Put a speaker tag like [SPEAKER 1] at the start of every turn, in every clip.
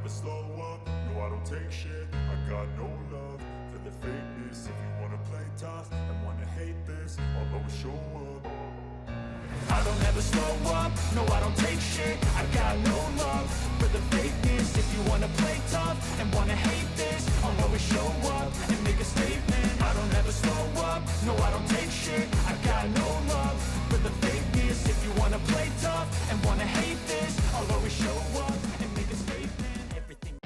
[SPEAKER 1] never slow up, no I don't take shit. I got no love for the fakeness. If you wanna play tough and wanna hate this, I'll always show up. I don't ever slow up, no I don't take shit. I got no love for the fakeness. If you wanna play tough and wanna hate this, I'll always show up and make a statement. I don't ever slow up, no I don't take shit. I got no love for the fakeness. If you wanna play tough and wanna hate this, I'll always show up and make a statement. Everything.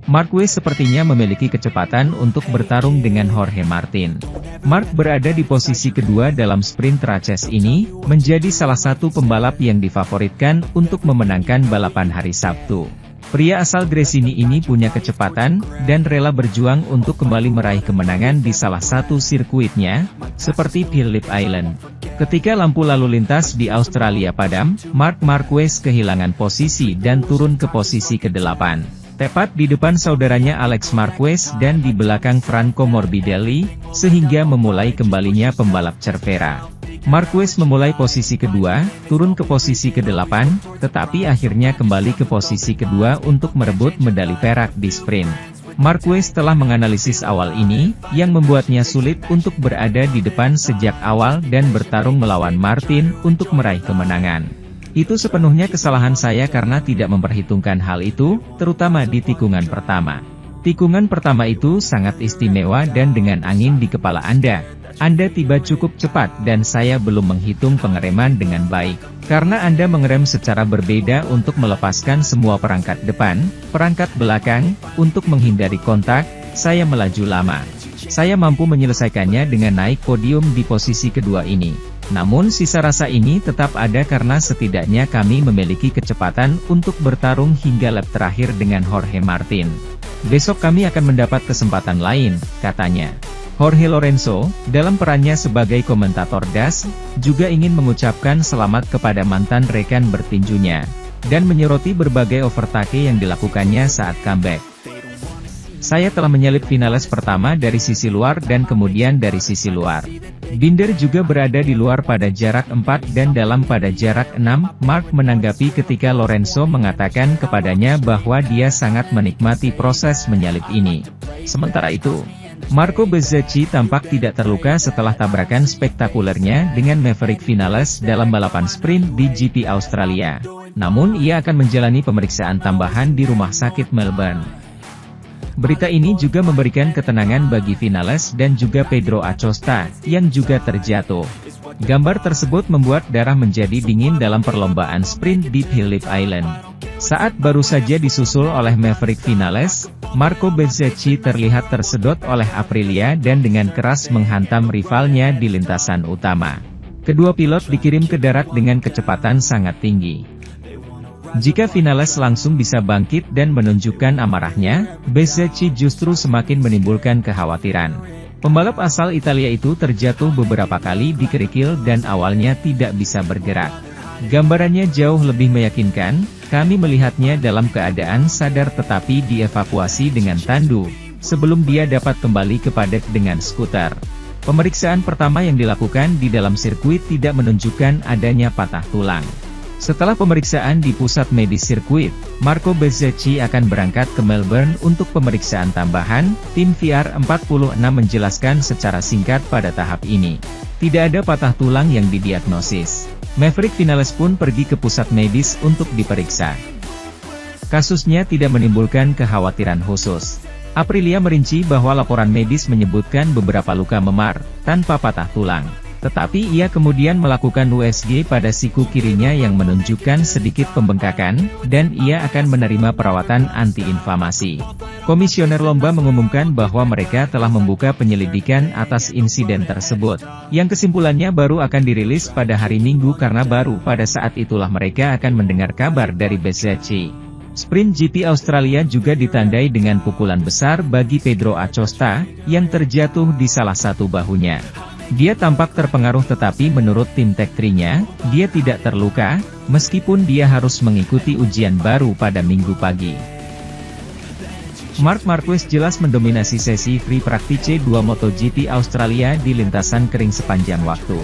[SPEAKER 2] Marquez sepertinya memiliki kecepatan untuk bertarung dengan Jorge Martin. Mark berada di posisi kedua dalam sprint terakhir ini, menjadi salah satu pembalap yang difavoritkan untuk memenangkan balapan hari Sabtu. Pria asal Gresini ini punya kecepatan, dan rela berjuang untuk kembali meraih kemenangan di salah satu sirkuitnya, seperti Phillip Island. Ketika lampu lalu lintas di Australia padam, Marc Marquez kehilangan posisi dan turun ke posisi ke-8. Tepat di depan saudaranya Alex Marquez dan di belakang Franco Morbidelli, sehingga memulai kembalinya pembalap Cervera. Marquez memulai posisi kedua, turun ke posisi ke-8, tetapi akhirnya kembali ke posisi kedua untuk merebut medali perak di sprint. Marquez telah menganalisis awal ini, yang membuatnya sulit untuk berada di depan sejak awal dan bertarung melawan Martin untuk meraih kemenangan. Itu sepenuhnya kesalahan saya karena tidak memperhitungkan hal itu, terutama di tikungan pertama. Tikungan pertama itu sangat istimewa dan dengan angin di kepala Anda tiba cukup cepat dan saya belum menghitung pengereman dengan baik. Karena Anda mengerem secara berbeda untuk melepaskan semua perangkat depan, perangkat belakang, untuk menghindari kontak, saya melaju lama. Saya mampu menyelesaikannya dengan naik podium di posisi kedua ini. Namun sisa rasa ini tetap ada karena setidaknya kami memiliki kecepatan untuk bertarung hingga lap terakhir dengan Jorge Martin. Besok kami akan mendapat kesempatan lain, katanya. Jorge Lorenzo, dalam perannya sebagai komentator DAS, juga ingin mengucapkan selamat kepada mantan rekan bertinjunya, dan menyoroti berbagai overtake yang dilakukannya saat comeback. Saya telah menyalip finalis pertama dari sisi luar dan kemudian dari sisi luar. Binder juga berada di luar pada jarak 4 dan dalam pada jarak 6, Mark menanggapi ketika Lorenzo mengatakan kepadanya bahwa dia sangat menikmati proses menyalip ini. Sementara itu, Marco Bezzecchi tampak tidak terluka setelah tabrakan spektakulernya dengan Maverick Vinales dalam balapan sprint di GP Australia. Namun ia akan menjalani pemeriksaan tambahan di rumah sakit Melbourne. Berita ini juga memberikan ketenangan bagi Vinales dan juga Pedro Acosta, yang juga terjatuh. Gambar tersebut membuat darah menjadi dingin dalam perlombaan sprint di Phillip Island. Saat baru saja disusul oleh Maverick Vinales, Marco Bezzecchi terlihat tersedot oleh Aprilia dan dengan keras menghantam rivalnya di lintasan utama. Kedua pilot dikirim ke darat dengan kecepatan sangat tinggi. Jika Vinales langsung bisa bangkit dan menunjukkan amarahnya, Bezzecchi justru semakin menimbulkan kekhawatiran. Pembalap asal Italia itu terjatuh beberapa kali di kerikil dan awalnya tidak bisa bergerak. Gambarannya jauh lebih meyakinkan, kami melihatnya dalam keadaan sadar tetapi dievakuasi dengan tandu, sebelum dia dapat kembali ke paddock dengan skuter. Pemeriksaan pertama yang dilakukan di dalam sirkuit tidak menunjukkan adanya patah tulang. Setelah pemeriksaan di pusat medis sirkuit, Marco Bezzecchi akan berangkat ke Melbourne untuk pemeriksaan tambahan, tim VR46 menjelaskan secara singkat pada tahap ini. Tidak ada patah tulang yang didiagnosis. Maverick Vinales pun pergi ke pusat medis untuk diperiksa. Kasusnya tidak menimbulkan kekhawatiran khusus. Aprilia merinci bahwa laporan medis menyebutkan beberapa luka memar, tanpa patah tulang. Tetapi ia kemudian melakukan USG pada siku kirinya yang menunjukkan sedikit pembengkakan, dan ia akan menerima perawatan anti-inflamasi. Komisioner lomba mengumumkan bahwa mereka telah membuka penyelidikan atas insiden tersebut, yang kesimpulannya baru akan dirilis pada hari Minggu karena baru pada saat itulah mereka akan mendengar kabar dari Bezzecchi. Sprint GP Australia juga ditandai dengan pukulan besar bagi Pedro Acosta, yang terjatuh di salah satu bahunya. Dia tampak terpengaruh tetapi menurut tim Tech3-nya, dia tidak terluka, meskipun dia harus mengikuti ujian baru pada Minggu pagi. Marc Marquez jelas mendominasi sesi free practice 2 MotoGP Australia di lintasan kering sepanjang waktu.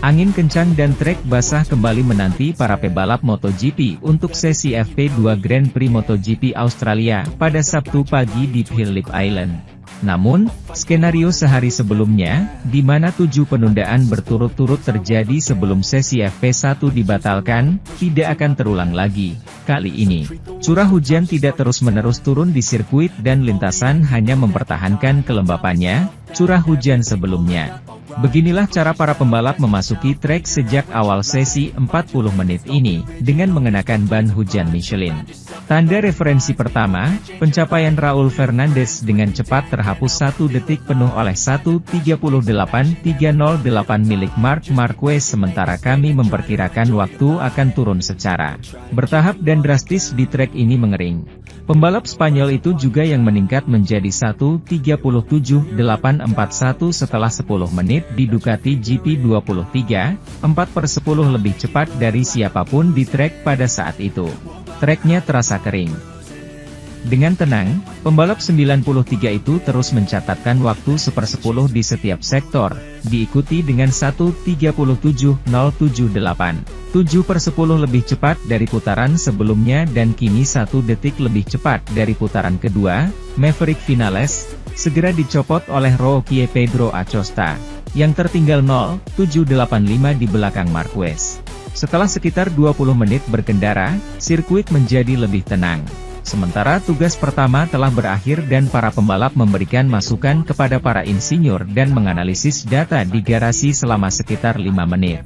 [SPEAKER 2] Angin kencang dan trek basah kembali menanti para pebalap MotoGP untuk sesi FP2 Grand Prix MotoGP Australia pada Sabtu pagi di Phillip Island. Namun, skenario sehari sebelumnya, di mana 7 penundaan berturut-turut terjadi sebelum sesi FP1 dibatalkan, tidak akan terulang lagi. Kali ini, curah hujan tidak terus-menerus turun di sirkuit dan lintasan hanya mempertahankan kelembapannya, curah hujan sebelumnya. Beginilah cara para pembalap memasuki trek sejak awal sesi 40 menit ini, dengan mengenakan ban hujan Michelin. Tanda referensi pertama, pencapaian Raul Fernandez dengan cepat terhapus 1 detik penuh oleh 1:38.308 milik Marc Marquez, sementara kami memperkirakan waktu akan turun secara bertahap dan drastis di trek ini mengering. Pembalap Spanyol itu juga yang meningkat menjadi 1:37.841 setelah 10 menit di Ducati GP23, 4/10 lebih cepat dari siapapun di trek pada saat itu. Treknya terasa kering. Dengan tenang, pembalap 93 itu terus mencatatkan waktu 1/10 di setiap sektor, diikuti dengan 1:37.078, 7/10 lebih cepat dari putaran sebelumnya dan kini 1 detik lebih cepat dari putaran kedua. Maverick Vinales segera dicopot oleh Roque Pedro Acosta, yang tertinggal 0,785 di belakang Marquez. Setelah sekitar 20 menit berkendara, sirkuit menjadi lebih tenang. Sementara tugas pertama telah berakhir dan para pembalap memberikan masukan kepada para insinyur dan menganalisis data di garasi selama sekitar 5 menit.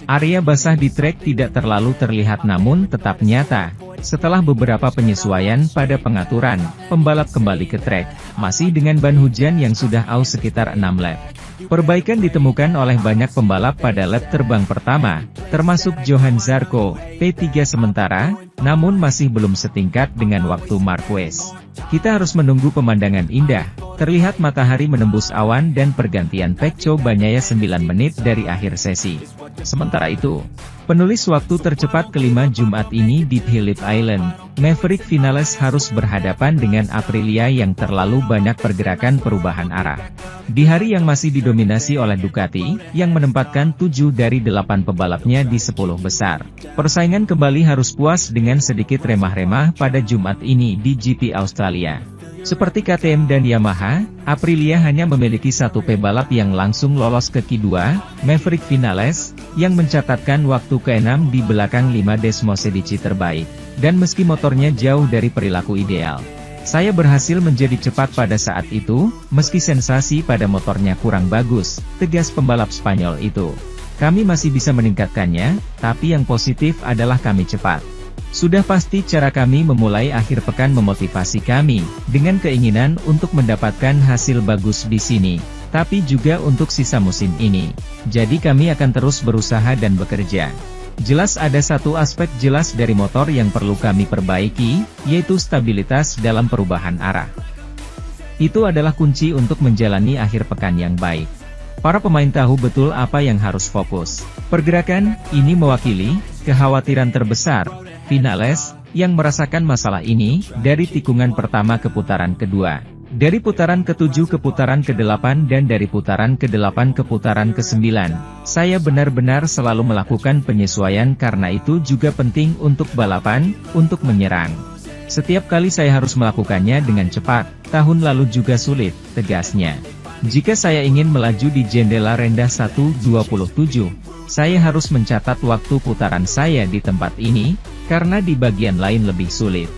[SPEAKER 2] Area basah di trek tidak terlalu terlihat namun tetap nyata. Setelah beberapa penyesuaian pada pengaturan, pembalap kembali ke trek, masih dengan ban hujan yang sudah aus sekitar 6 lap. Perbaikan ditemukan oleh banyak pembalap pada lap terbang pertama, termasuk Johan Zarco, P3 sementara, namun masih belum setingkat dengan waktu Marquez. Kita harus menunggu pemandangan indah, terlihat matahari menembus awan dan pergantian Pecco Bagnaia 9 menit dari akhir sesi. Sementara itu, penulis waktu tercepat kelima Jumat ini di Phillip Island, Maverick Vinales harus berhadapan dengan Aprilia yang terlalu banyak pergerakan perubahan arah. Di hari yang masih didominasi oleh Ducati, yang menempatkan 7 dari 8 pebalapnya di 10 besar, persaingan kembali harus puas dengan sedikit remah-remah pada Jumat ini di GP Australia. Seperti KTM dan Yamaha, Aprilia hanya memiliki 1 pebalap yang langsung lolos ke Q2, Maverick Vinales, yang mencatatkan waktu ke-6 di belakang 5 Desmosedici terbaik. Dan meski motornya jauh dari perilaku ideal, saya berhasil menjadi cepat pada saat itu, meski sensasi pada motornya kurang bagus, tegas pembalap Spanyol itu. Kami masih bisa meningkatkannya, tapi yang positif adalah kami cepat. Sudah pasti cara kami memulai akhir pekan memotivasi kami, dengan keinginan untuk mendapatkan hasil bagus di sini, tapi juga untuk sisa musim ini. Jadi kami akan terus berusaha dan bekerja. Jelas ada satu aspek jelas dari motor yang perlu kami perbaiki, yaitu stabilitas dalam perubahan arah. Itu adalah kunci untuk menjalani akhir pekan yang baik. Para pemain tahu betul apa yang harus fokus. Pergerakan ini mewakili kekhawatiran terbesar Vinales, yang merasakan masalah ini dari tikungan pertama ke putaran kedua, dari putaran ke-7 ke putaran ke-8 dan dari putaran ke-8 ke putaran ke-9. Saya benar-benar selalu melakukan penyesuaian karena itu juga penting untuk balapan, untuk menyerang. Setiap kali saya harus melakukannya dengan cepat, tahun lalu juga sulit, tegasnya. Jika saya ingin melaju di jendela rendah 1:27, saya harus mencatat waktu putaran saya di tempat ini, karena di bagian lain lebih sulit.